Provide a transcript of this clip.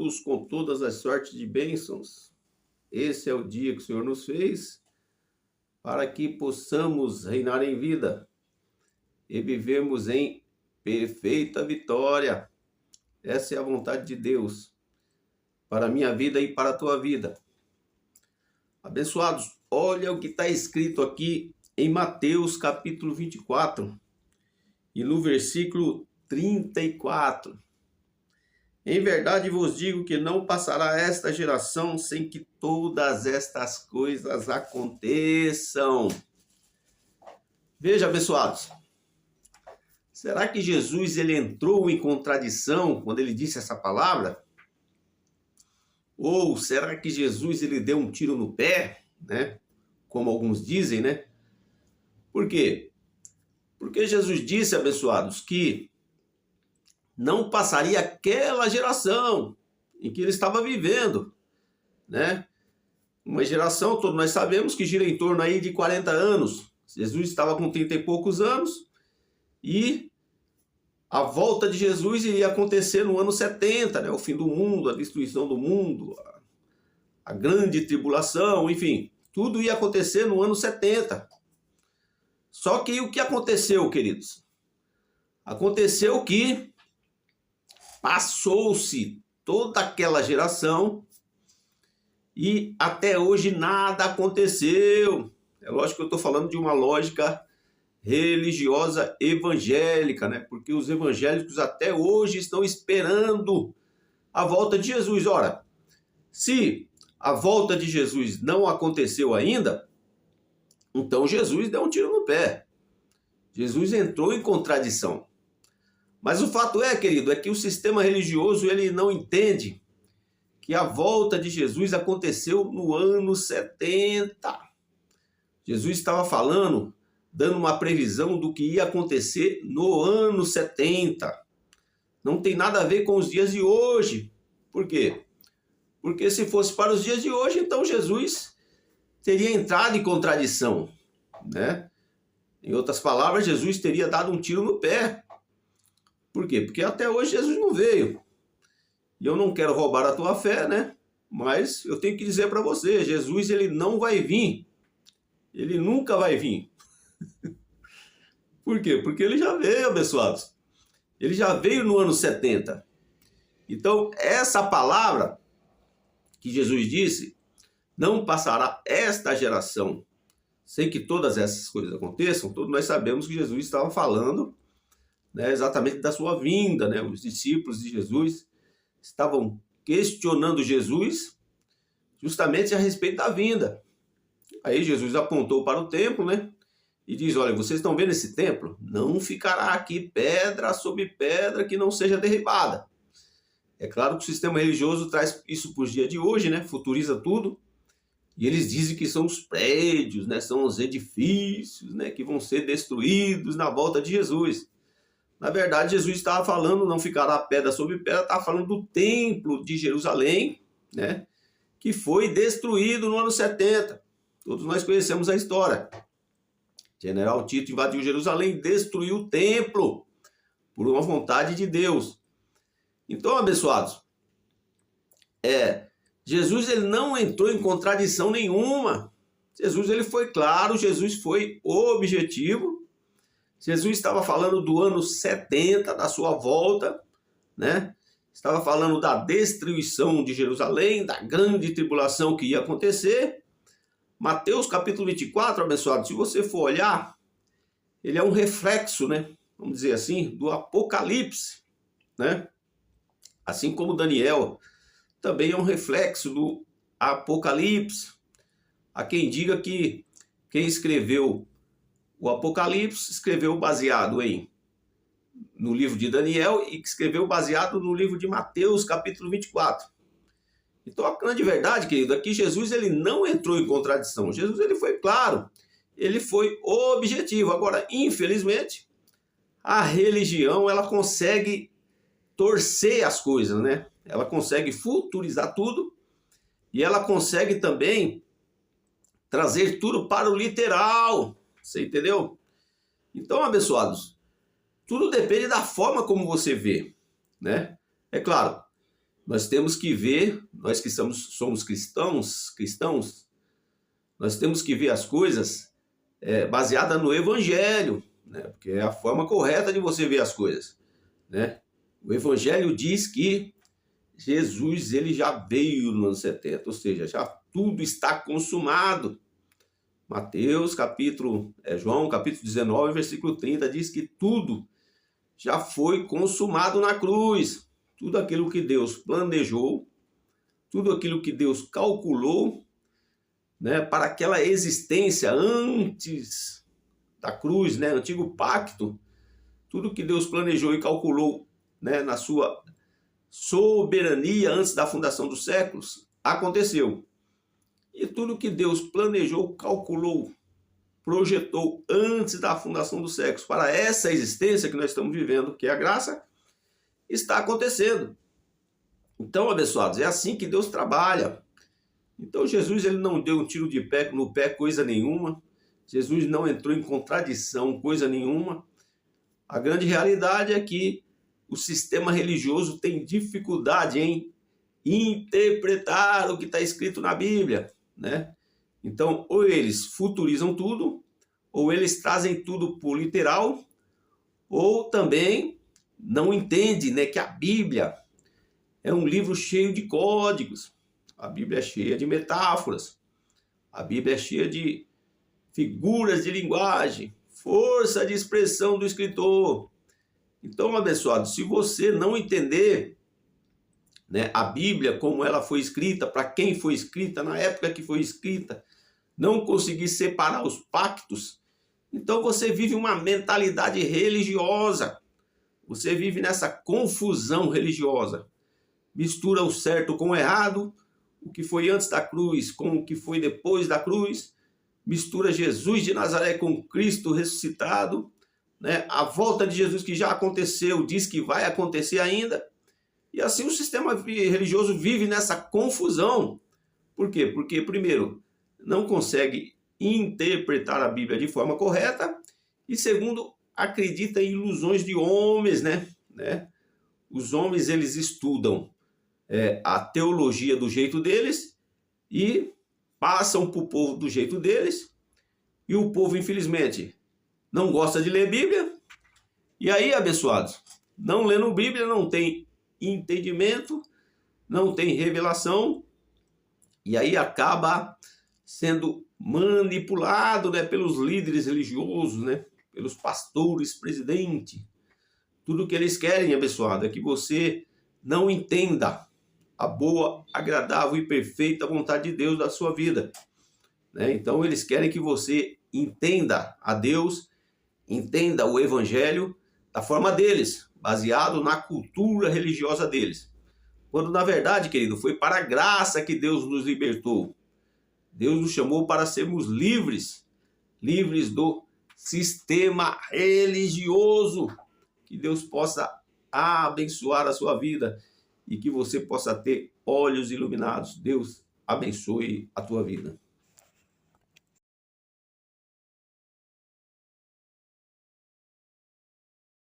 abençoados com todas as sortes de bênçãos. Esse é o dia que o Senhor nos fez para que possamos reinar em vida e vivemos em perfeita vitória. Essa é a vontade de Deus para a minha vida e para a tua vida. Abençoados, olha o que está escrito aqui em Mateus capítulo 24 e no versículo 34. Em verdade vos digo que não passará esta geração sem que todas estas coisas aconteçam. Veja, abençoados, será que Jesus ele entrou em contradição quando ele disse essa palavra? Ou será que Jesus ele deu um tiro no pé, né? Como alguns dizem, né? Por quê? Porque Jesus disse, abençoados, que não passaria aquela geração em que ele estava vivendo, né? Uma geração, todos nós sabemos, que gira em torno aí de 40 anos. Jesus estava com 30 e poucos anos e a volta de Jesus iria acontecer no ano 70, né? O fim do mundo, a destruição do mundo, a grande tribulação, enfim, tudo ia acontecer no ano 70. Só que o que aconteceu, queridos? Aconteceu que passou-se toda aquela geração e até hoje nada aconteceu. É lógico que eu estou falando de uma lógica religiosa evangélica, né? Porque os evangélicos até hoje estão esperando a volta de Jesus. Ora, se a volta de Jesus não aconteceu ainda, então Jesus deu um tiro no pé. Jesus entrou em contradição. Mas o fato é, querido, é que o sistema religioso ele não entende que a volta de Jesus aconteceu no ano 70. Jesus estava falando, dando uma previsão do que ia acontecer no ano 70. Não tem nada a ver com os dias de hoje. Por quê? Porque se fosse para os dias de hoje, então Jesus teria entrado em contradição, né? Em outras palavras, Jesus teria dado um tiro no pé. Por quê? Porque até hoje Jesus não veio. E eu não quero roubar a tua fé, né? Mas eu tenho que dizer para você, Jesus ele não vai vir. Ele nunca vai vir. Por quê? Porque ele já veio, abençoados. Ele já veio no ano 70. Então, essa palavra que Jesus disse, não passará esta geração sem que todas essas coisas aconteçam. Todos nós sabemos que Jesus estava falando, né, exatamente da sua vinda, né? Os discípulos de Jesus estavam questionando Jesus justamente a respeito da vinda. Aí Jesus apontou para o templo, né? E diz, olha, vocês estão vendo esse templo? Não ficará aqui pedra sobre pedra que não seja derribada. É claro que o sistema religioso traz isso para os dias de hoje, né? Futuriza tudo. E eles dizem que são os prédios, né? São os edifícios, né? Que vão ser destruídos na volta de Jesus. Na verdade, Jesus estava falando, não ficará pedra sobre pedra, estava falando do templo de Jerusalém, né? Que foi destruído no ano 70. Todos nós conhecemos a história. General Tito invadiu Jerusalém e destruiu o templo por uma vontade de Deus. Então, abençoados, Jesus ele não entrou em contradição nenhuma. Jesus ele foi claro, Jesus foi objetivo. Jesus estava falando do ano 70, da sua volta, né? Estava falando da destruição de Jerusalém, da grande tribulação que ia acontecer. Mateus capítulo 24, abençoado, se você for olhar, ele é um reflexo, né? Vamos dizer assim, do Apocalipse, né? Assim como Daniel também é um reflexo do Apocalipse. Há quem diga que quem escreveu o Apocalipse escreveu baseado no livro de Daniel e escreveu baseado no livro de Mateus, capítulo 24. Então, a grande verdade, querido, é que Jesus ele não entrou em contradição. Jesus ele foi claro, ele foi objetivo. Agora, infelizmente, a religião ela consegue torcer as coisas, né? Ela consegue futurizar tudo e ela consegue também trazer tudo para o literal. Você entendeu? Então, abençoados, tudo depende da forma como você vê, né? É claro, Nós temos que ver, nós que somos cristãos, nós temos que ver as coisas baseadas no Evangelho, né? Porque é a forma correta de você ver as coisas, né? O Evangelho diz que Jesus ele já veio no ano 70, ou seja, já tudo está consumado. João capítulo 19, versículo 30, diz que tudo já foi consumado na cruz. Tudo aquilo que Deus planejou, tudo aquilo que Deus calculou, né, para aquela existência antes da cruz, né, antigo pacto, tudo que Deus planejou e calculou, né, na sua soberania antes da fundação dos séculos, aconteceu. E tudo que Deus planejou, calculou, projetou antes da fundação dos séculos, para essa existência que nós estamos vivendo, que é a graça, está acontecendo. Então, abençoados, é assim que Deus trabalha. Então, Jesus ele não deu um tiro de pé no pé, coisa nenhuma. Jesus não entrou em contradição, coisa nenhuma. A grande realidade é que o sistema religioso tem dificuldade em interpretar o que está escrito na Bíblia, né? Então, ou eles futurizam tudo, ou eles trazem tudo por literal, ou também não entende, né, que a Bíblia é um livro cheio de códigos, a Bíblia é cheia de metáforas, a Bíblia é cheia de figuras de linguagem, força de expressão do escritor. Então, abençoado, se você não entender, né, a Bíblia como ela foi escrita, para quem foi escrita, na época que foi escrita, não conseguir separar os pactos, então você vive uma mentalidade religiosa. Você vive nessa confusão religiosa. Mistura o certo com o errado, o que foi antes da cruz com o que foi depois da cruz. Mistura Jesus de Nazaré com Cristo ressuscitado, né? A volta de Jesus que já aconteceu, diz que vai acontecer ainda. E assim o sistema religioso vive nessa confusão. Por quê? Porque, primeiro, não consegue interpretar a Bíblia de forma correta. E, segundo, acredita em ilusões de homens, né? Os homens, eles estudam a teologia do jeito deles e passam para o povo do jeito deles. E o povo, infelizmente, não gosta de ler Bíblia. E aí, abençoados, não lendo Bíblia, não tem entendimento, não tem revelação. E aí acaba sendo manipulado, né, pelos líderes religiosos, né? Pelos pastores, presidente. Tudo que eles querem, abençoado, é que você não entenda a boa, agradável e perfeita vontade de Deus da sua vida, né? Então eles querem que você entenda a Deus, entenda o Evangelho da forma deles, baseado na cultura religiosa deles. Quando na verdade, querido, foi para a graça que Deus nos libertou. Deus nos chamou para sermos livres, livres do sistema religioso. Que Deus possa abençoar a sua vida e que você possa ter olhos iluminados. Deus abençoe a tua vida.